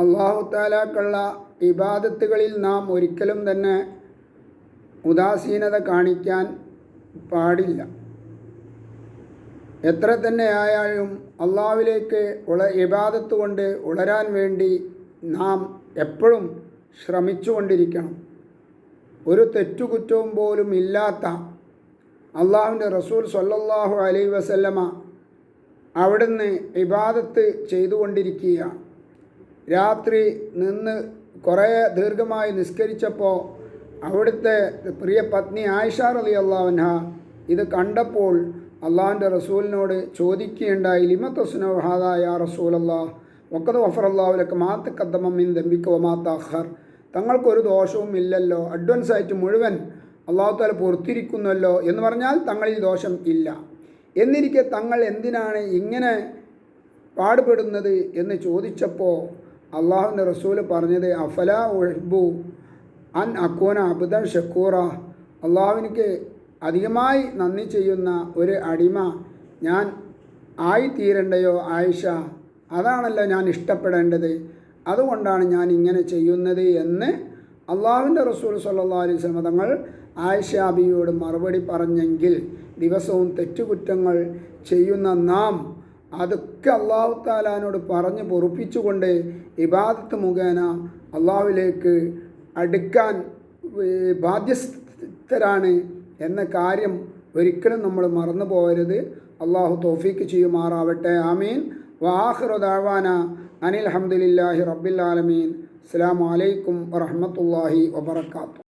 അല്ലാഹു തആലക്കുള്ള ഇബാദത്തുകളിൽ നാം ഒരിക്കലും തന്നെ ഉദാസീനത കാണിക്കാൻ പാടില്ല. എത്ര തന്നെ ആയാലും അള്ളാഹുവിലേക്ക് ഇബാദത്ത് കൊണ്ട് ഉളരാൻ വേണ്ടി നാം എപ്പോഴും ശ്രമിച്ചുകൊണ്ടിരിക്കണം. ഒരു തെറ്റുകുറ്റവും പോലും ഇല്ലാത്ത അള്ളാഹുവിൻ്റെ റസൂൽ സ്വല്ലല്ലാഹു അലൈഹി വസല്ലമ അവിടുന്ന് ഇബാദത്ത് ചെയ്തുകൊണ്ടിരിക്കുക. രാത്രി നിന്ന് കുറേ ദീർഘമായി നിസ്കരിച്ചപ്പോൾ അവിടുത്തെ പ്രിയ പത്നി ആയിഷ റളിയല്ലാഹു അൻഹാ ഇത് കണ്ടപ്പോൾ അള്ളാഹുവിൻ്റെ റസൂലിനോട് ചോദിക്കുകയുണ്ടായി, ലിമ തസ്നഉ ഹാദാ യാ റസൂലല്ലാഹ് വഖദ് ഗഫറല്ലാഹു ലക മാ തഖദ്ദമ മിൻ ദംബിക വമാ തഅഖർ. തങ്ങൾക്കൊരു ദോഷവും ഇല്ലല്ലോ, അഡ്വാൻസായിട്ട് മുഴുവൻ അള്ളാഹു തആല പുറത്തിരിക്കുന്നല്ലോ എന്ന് പറഞ്ഞാൽ തങ്ങളിൽ ദോഷം ഇല്ല. എന്നിരിക്കെ തങ്ങൾ എന്തിനാണ് ഇങ്ങനെ പാടുപെടുന്നത് എന്ന് ചോദിച്ചപ്പോൾ അള്ളാഹുവിൻ്റെ റസൂൽ പറഞ്ഞത്, അഫലാ ഉഹിബ്ബു അൻ അക്കൂന അബ്ദൻ ഷക്കൂറ. അള്ളാഹുവിനിക്ക് അധികമായി നന്ദി ചെയ്യുന്ന ഒരു അടിമ ഞാൻ ആയിത്തീരണ്ടയോ ആയിഷ? അതാണല്ലോ ഞാൻ ഇഷ്ടപ്പെടേണ്ടത്. അതുകൊണ്ടാണ് ഞാൻ ഇങ്ങനെ ചെയ്യുന്നത് എന്ന് അള്ളാഹുവിൻ്റെ റസൂൽ സ്വല്ലല്ലാഹു അലൈഹി വസല്ലം തങ്ങൾ ആയിഷ ബിവിയോട് മറുപടി പറഞ്ഞെങ്കിൽ, ദിവസവും തെറ്റുകുറ്റങ്ങൾ ചെയ്യുന്ന നാം അതൊക്കെ അള്ളാഹു തആലാനോട് പറഞ്ഞ് പൊറുപ്പിച്ചുകൊണ്ട് ഇബാദത്ത് മുഖേന അള്ളാഹുവിലേക്ക് അടുക്കാൻ ബാധ്യസ്ഥരാണ് എന്ന കാര്യം ഒരിക്കലും നമ്മൾ മറന്നു പോകരുത്. അള്ളാഹു തൗഫീക്ക് ചെയ്യുമാറാവട്ടെ. ആമീൻ. വആഖിറു ദഅവാന അനിൽ ഹംദുലില്ലാഹി റബ്ബിൽ ആലമീൻ. അസ്സലാമു അലൈക്കും വറഹ്മത്തുള്ളാഹി വബറകാതുഹു.